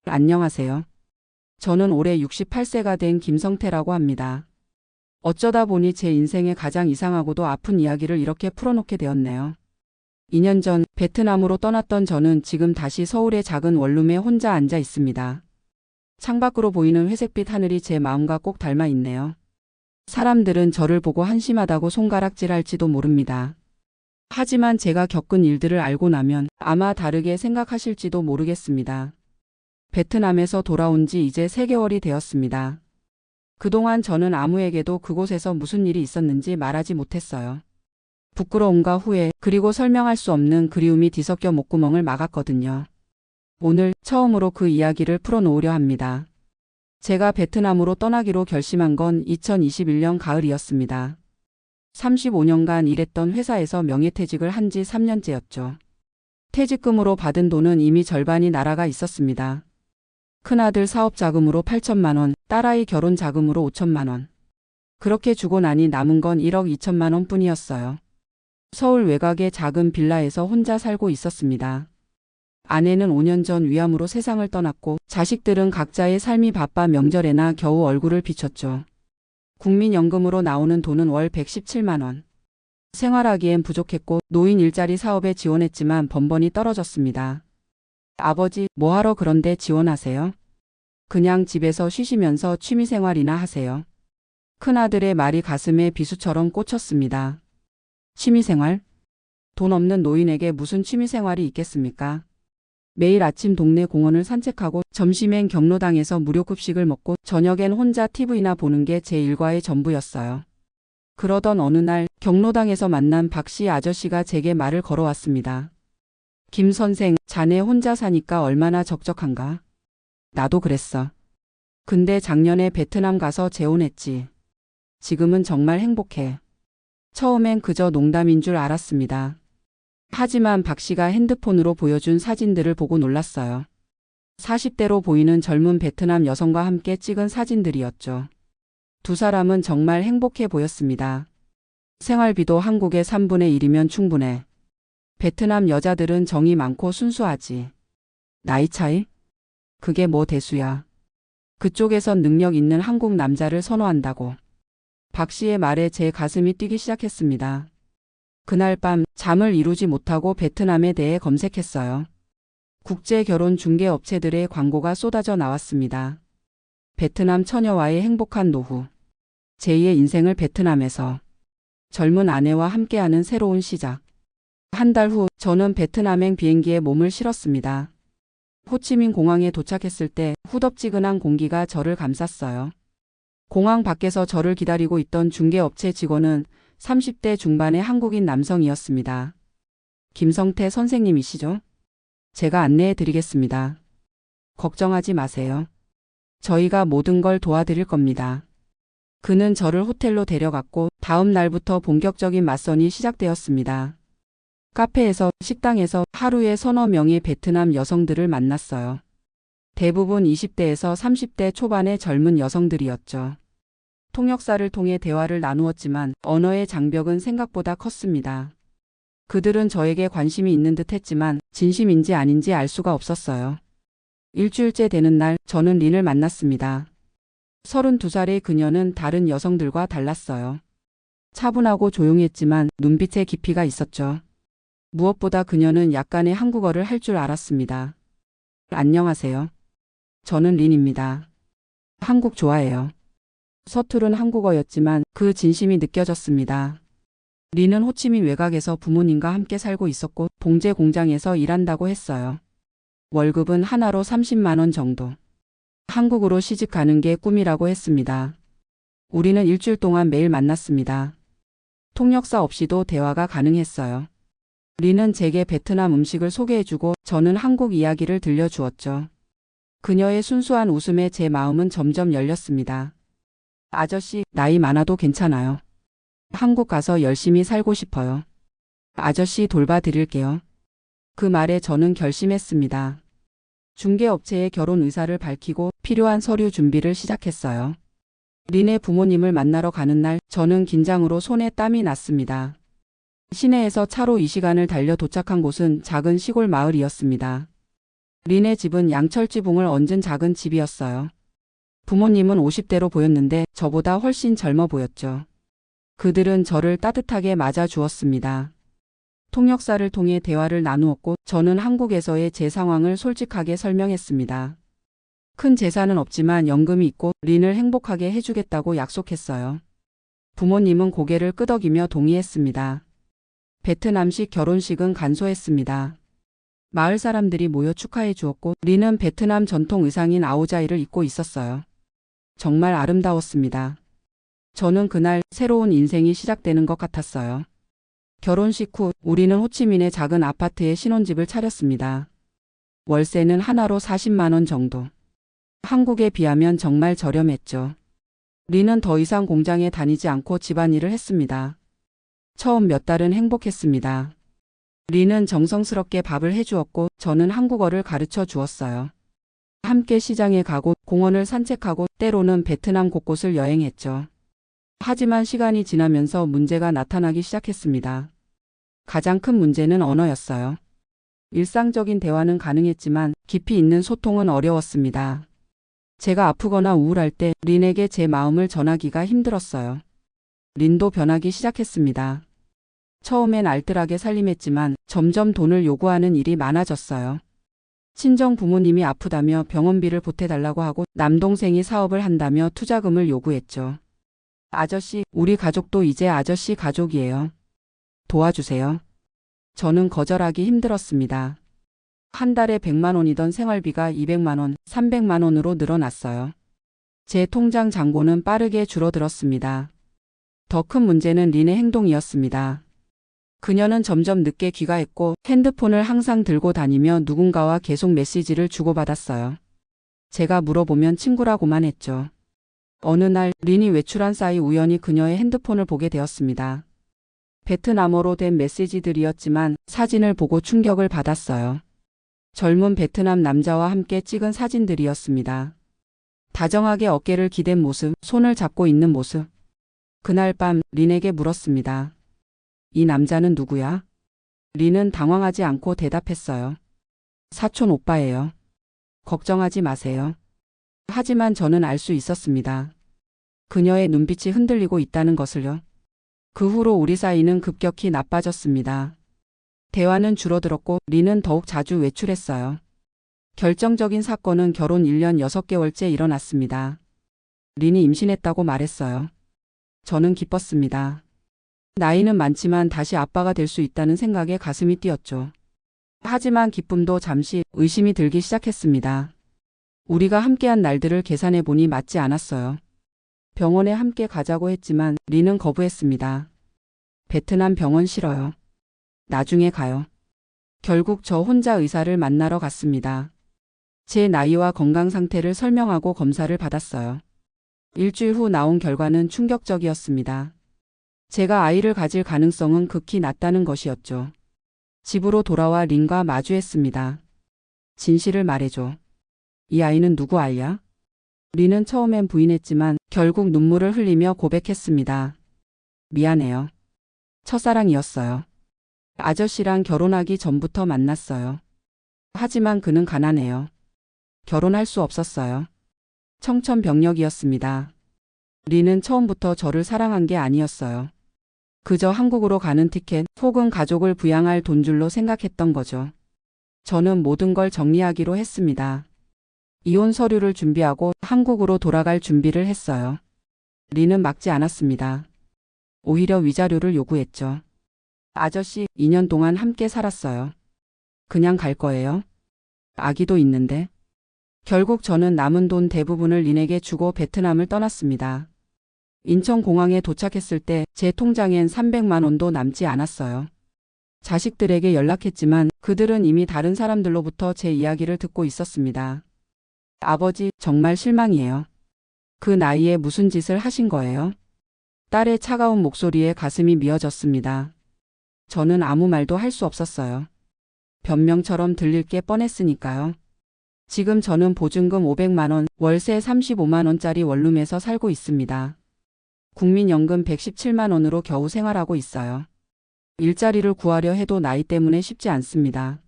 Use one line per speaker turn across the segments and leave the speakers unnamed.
안녕하세요. 저는 올해 68세가 된 김성태라고 합니다. 어쩌다 보니 제 인생의 가장 이상하고도 아픈 이야기를 이렇게 풀어놓게 되었네요. 2년 전 베트남으로 떠났던 저는 지금 다시 서울의 작은 원룸에 혼자 앉아 있습니다. 창밖으로 보이는 회색빛 하늘이 제 마음과 꼭 닮아 있네요. 사람들은 저를 보고 한심하다고 손가락질할지도 모릅니다. 하지만 제가 겪은 일들을 알고 나면 아마 다르게 생각하실지도 모르겠습니다. 베트남에서 돌아온 지 이제 3개월이 되었습니다. 그동안 저는 아무에게도 그곳에서 무슨 일이 있었는지 말하지 못했어요. 부끄러움과 후회, 그리고 설명할 수 없는 그리움이 뒤섞여 목구멍을 막았거든요. 오늘 처음으로 그 이야기를 풀어놓으려 합니다. 제가 베트남으로 떠나기로 결심한 건 2021년 가을이었습니다. 35년간 일했던 회사에서 명예퇴직을 한 지 3년째였죠. 퇴직금으로 받은 돈은 이미 절반이 날아가 있었습니다. 큰아들 사업 자금으로 8천만 원, 딸아이 결혼 자금으로 5천만 원. 그렇게 주고 나니 남은 건 1억 2천만 원 뿐이었어요. 서울 외곽의 작은 빌라에서 혼자 살고 있었습니다. 아내는 5년 전 위암으로 세상을 떠났고 자식들은 각자의 삶이 바빠 명절에나 겨우 얼굴을 비췄죠. 국민연금으로 나오는 돈은 월 117만 원. 생활하기엔 부족했고 노인 일자리 사업에 지원했지만 번번이 떨어졌습니다. 아버지, 뭐하러 그런데 지원하세요? 그냥 집에서 쉬시면서 취미생활이나 하세요. 큰아들의 말이 가슴에 비수처럼 꽂혔습니다. 취미생활? 돈 없는 노인에게 무슨 취미생활이 있겠습니까? 매일 아침 동네 공원을 산책하고 점심엔 경로당에서 무료급식을 먹고 저녁엔 혼자 TV나 보는 게 제 일과의 전부였어요. 그러던 어느 날 경로당에서 만난 박씨 아저씨가 제게 말을 걸어왔습니다. 김 선생, 자네 혼자 사니까 얼마나 적적한가? 나도 그랬어. 근데 작년에 베트남 가서 재혼했지. 지금은 정말 행복해. 처음엔 그저 농담인 줄 알았습니다. 하지만 박 씨가 핸드폰으로 보여준 사진들을 보고 놀랐어요. 40대로 보이는 젊은 베트남 여성과 함께 찍은 사진들이었죠. 두 사람은 정말 행복해 보였습니다. 생활비도 한국의 3분의 1이면 충분해. 베트남 여자들은 정이 많고 순수하지. 나이 차이? 그게 뭐 대수야. 그쪽에선 능력 있는 한국 남자를 선호한다고. 박 씨의 말에 제 가슴이 뛰기 시작했습니다. 그날 밤 잠을 이루지 못하고 베트남에 대해 검색했어요. 국제 결혼 중개 업체들의 광고가 쏟아져 나왔습니다. 베트남 처녀와의 행복한 노후. 제2의 인생을 베트남에서. 젊은 아내와 함께하는 새로운 시작. 한 달 후 저는 베트남행 비행기에 몸을 실었습니다. 호치민 공항에 도착했을 때 후덥지근한 공기가 저를 감쌌어요. 공항 밖에서 저를 기다리고 있던 중개업체 직원은 30대 중반의 한국인 남성이었습니다. 김성태 선생님이시죠? 제가 안내해 드리겠습니다. 걱정하지 마세요. 저희가 모든 걸 도와드릴 겁니다. 그는 저를 호텔로 데려갔고 다음 날부터 본격적인 맞선이 시작되었습니다. 카페에서, 식당에서 하루에 서너 명의 베트남 여성들을 만났어요. 대부분 20대에서 30대 초반의 젊은 여성들이었죠. 통역사를 통해 대화를 나누었지만 언어의 장벽은 생각보다 컸습니다. 그들은 저에게 관심이 있는 듯 했지만 진심인지 아닌지 알 수가 없었어요. 일주일째 되는 날 저는 린을 만났습니다. 32살의 그녀는 다른 여성들과 달랐어요. 차분하고 조용했지만 눈빛에 깊이가 있었죠. 무엇보다 그녀는 약간의 한국어를 할 줄 알았습니다. 안녕하세요. 저는 린입니다. 한국 좋아해요. 서투른 한국어였지만 그 진심이 느껴졌습니다. 린은 호치민 외곽에서 부모님과 함께 살고 있었고 봉제 공장에서 일한다고 했어요. 월급은 하나로 30만 원 정도. 한국으로 시집 가는 게 꿈이라고 했습니다. 우리는 일주일 동안 매일 만났습니다. 통역사 없이도 대화가 가능했어요. 린은 제게 베트남 음식을 소개해주고 저는 한국 이야기를 들려주었죠. 그녀의 순수한 웃음에 제 마음은 점점 열렸습니다. 아저씨, 나이 많아도 괜찮아요. 한국 가서 열심히 살고 싶어요. 아저씨 돌봐드릴게요. 그 말에 저는 결심했습니다. 중개업체에 결혼 의사를 밝히고 필요한 서류 준비를 시작했어요. 린의 부모님을 만나러 가는 날 저는 긴장으로 손에 땀이 났습니다. 시내에서 차로 2시간을 달려 도착한 곳은 작은 시골 마을이었습니다. 린의 집은 양철지붕을 얹은 작은 집이었어요. 부모님은 50대로 보였는데 저보다 훨씬 젊어 보였죠. 그들은 저를 따뜻하게 맞아주었습니다. 통역사를 통해 대화를 나누었고 저는 한국에서의 제 상황을 솔직하게 설명했습니다. 큰 재산은 없지만 연금이 있고 린을 행복하게 해주겠다고 약속했어요. 부모님은 고개를 끄덕이며 동의했습니다. 베트남식 결혼식은 간소했습니다. 마을 사람들이 모여 축하해 주었고 린은 베트남 전통 의상인 아오자이를 입고 있었어요. 정말 아름다웠습니다. 저는 그날 새로운 인생이 시작되는 것 같았어요. 결혼식 후 우리는 호치민의 작은 아파트에 신혼집을 차렸습니다. 월세는 하나로 40만 원 정도. 한국에 비하면 정말 저렴했죠. 린은 더 이상 공장에 다니지 않고 집안일을 했습니다. 처음 몇 달은 행복했습니다. 린은 정성스럽게 밥을 해주었고 저는 한국어를 가르쳐 주었어요. 함께 시장에 가고 공원을 산책하고 때로는 베트남 곳곳을 여행했죠. 하지만 시간이 지나면서 문제가 나타나기 시작했습니다. 가장 큰 문제는 언어였어요. 일상적인 대화는 가능했지만 깊이 있는 소통은 어려웠습니다. 제가 아프거나 우울할 때 린에게 제 마음을 전하기가 힘들었어요. 린도 변하기 시작했습니다. 처음엔 알뜰하게 살림했지만 점점 돈을 요구하는 일이 많아졌어요. 친정 부모님이 아프다며 병원비를 보태달라고 하고 남동생이 사업을 한다며 투자금을 요구했죠. 아저씨, 우리 가족도 이제 아저씨 가족이에요. 도와주세요. 저는 거절하기 힘들었습니다. 한 달에 100만 원이던 생활비가 200만 원, 300만 원으로 늘어났어요. 제 통장 잔고는 빠르게 줄어들었습니다. 더 큰 문제는 린의 행동이었습니다. 그녀는 점점 늦게 귀가했고 핸드폰을 항상 들고 다니며 누군가와 계속 메시지를 주고받았어요. 제가 물어보면 친구라고만 했죠. 어느 날 린이 외출한 사이 우연히 그녀의 핸드폰을 보게 되었습니다. 베트남어로 된 메시지들이었지만 사진을 보고 충격을 받았어요. 젊은 베트남 남자와 함께 찍은 사진들이었습니다. 다정하게 어깨를 기댄 모습, 손을 잡고 있는 모습. 그날 밤 린에게 물었습니다. 이 남자는 누구야? 린은 당황하지 않고 대답했어요. 사촌 오빠예요. 걱정하지 마세요. 하지만 저는 알 수 있었습니다. 그녀의 눈빛이 흔들리고 있다는 것을요. 그 후로 우리 사이는 급격히 나빠졌습니다. 대화는 줄어들었고 린은 더욱 자주 외출했어요. 결정적인 사건은 결혼 1년 6개월째 일어났습니다. 린이 임신했다고 말했어요. 저는 기뻤습니다. 나이는 많지만 다시 아빠가 될 수 있다는 생각에 가슴이 뛰었죠. 하지만 기쁨도 잠시 의심이 들기 시작했습니다. 우리가 함께한 날들을 계산해 보니 맞지 않았어요. 병원에 함께 가자고 했지만 린은 거부했습니다. 베트남 병원 싫어요. 나중에 가요. 결국 저 혼자 의사를 만나러 갔습니다. 제 나이와 건강 상태를 설명하고 검사를 받았어요. 일주일 후 나온 결과는 충격적이었습니다. 제가 아이를 가질 가능성은 극히 낮다는 것이었죠. 집으로 돌아와 린과 마주했습니다. 진실을 말해줘. 이 아이는 누구 아이야? 린은 처음엔 부인했지만 결국 눈물을 흘리며 고백했습니다. 미안해요. 첫사랑이었어요. 아저씨랑 결혼하기 전부터 만났어요. 하지만 그는 가난해요. 결혼할 수 없었어요. 청천벽력이었습니다. 린은 처음부터 저를 사랑한 게 아니었어요. 그저 한국으로 가는 티켓 혹은 가족을 부양할 돈줄로 생각했던 거죠. 저는 모든 걸 정리하기로 했습니다. 이혼 서류를 준비하고 한국으로 돌아갈 준비를 했어요. 린은 막지 않았습니다. 오히려 위자료를 요구했죠. 아저씨, 2년 동안 함께 살았어요. 그냥 갈 거예요? 아기도 있는데. 결국 저는 남은 돈 대부분을 린에게 주고 베트남을 떠났습니다. 인천공항에 도착했을 때 제 통장엔 300만 원도 남지 않았어요. 자식들에게 연락했지만 그들은 이미 다른 사람들로부터 제 이야기를 듣고 있었습니다. 아버지, 정말 실망이에요. 그 나이에 무슨 짓을 하신 거예요? 딸의 차가운 목소리에 가슴이 미어졌습니다. 저는 아무 말도 할 수 없었어요. 변명처럼 들릴 게 뻔했으니까요. 지금 저는 보증금 500만 원, 월세 35만 원짜리 원룸에서 살고 있습니다. 국민연금 117만 원으로 겨우 생활하고 있어요. 일자리를 구하려 해도 나이 때문에 쉽지 않습니다.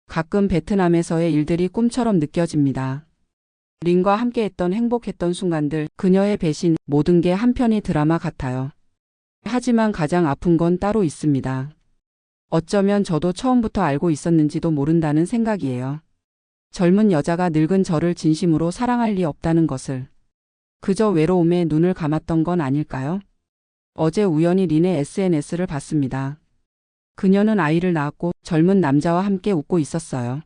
가끔 베트남에서의 일들이 꿈처럼 느껴집니다. 린과 함께했던 행복했던 순간들, 그녀의 배신, 모든 게 한편의 드라마 같아요. 하지만 가장 아픈 건 따로 있습니다. 어쩌면 저도 처음부터 알고 있었는지도 모른다는 생각이에요. 젊은 여자가 늙은 저를 진심으로 사랑할 리 없다는 것을. 그저 외로움에 눈을 감았던 건 아닐까요? 어제 우연히 린의 SNS를 봤습니다. 그녀는 아이를 낳았고 젊은 남자와 함께 웃고 있었어요.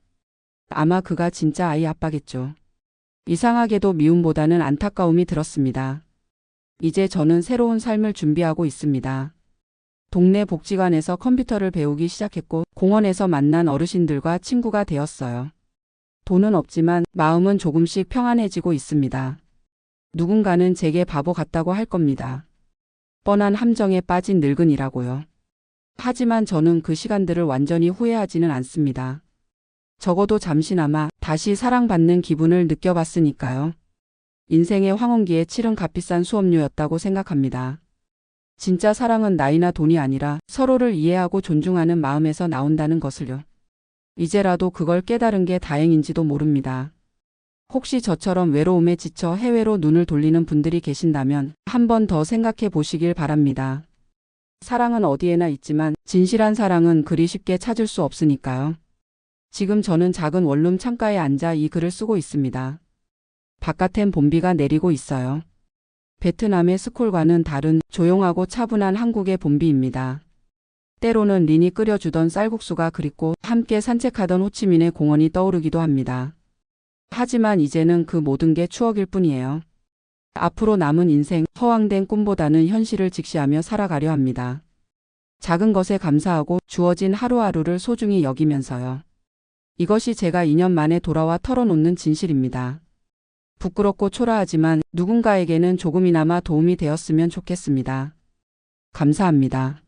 아마 그가 진짜 아이 아빠겠죠. 이상하게도 미움보다는 안타까움이 들었습니다. 이제 저는 새로운 삶을 준비하고 있습니다. 동네 복지관에서 컴퓨터를 배우기 시작했고 공원에서 만난 어르신들과 친구가 되었어요. 돈은 없지만 마음은 조금씩 평안해지고 있습니다. 누군가는 제게 바보 같다고 할 겁니다. 뻔한 함정에 빠진 늙은이라고요. 하지만 저는 그 시간들을 완전히 후회하지는 않습니다. 적어도 잠시나마 다시 사랑받는 기분을 느껴봤으니까요. 인생의 황혼기에 치른 값비싼 수업료였다고 생각합니다. 진짜 사랑은 나이나 돈이 아니라 서로를 이해하고 존중하는 마음에서 나온다는 것을요. 이제라도 그걸 깨달은 게 다행인지도 모릅니다. 혹시 저처럼 외로움에 지쳐 해외로 눈을 돌리는 분들이 계신다면 한 번 더 생각해 보시길 바랍니다. 사랑은 어디에나 있지만 진실한 사랑은 그리 쉽게 찾을 수 없으니까요. 지금 저는 작은 원룸 창가에 앉아 이 글을 쓰고 있습니다. 바깥엔 봄비가 내리고 있어요. 베트남의 스콜과는 다른 조용하고 차분한 한국의 봄비입니다. 때로는 린이 끓여주던 쌀국수가 그립고 함께 산책하던 호치민의 공원이 떠오르기도 합니다. 하지만 이제는 그 모든 게 추억일 뿐이에요. 앞으로 남은 인생, 허황된 꿈보다는 현실을 직시하며 살아가려 합니다. 작은 것에 감사하고 주어진 하루하루를 소중히 여기면서요. 이것이 제가 2년 만에 돌아와 털어놓는 진실입니다. 부끄럽고 초라하지만 누군가에게는 조금이나마 도움이 되었으면 좋겠습니다. 감사합니다.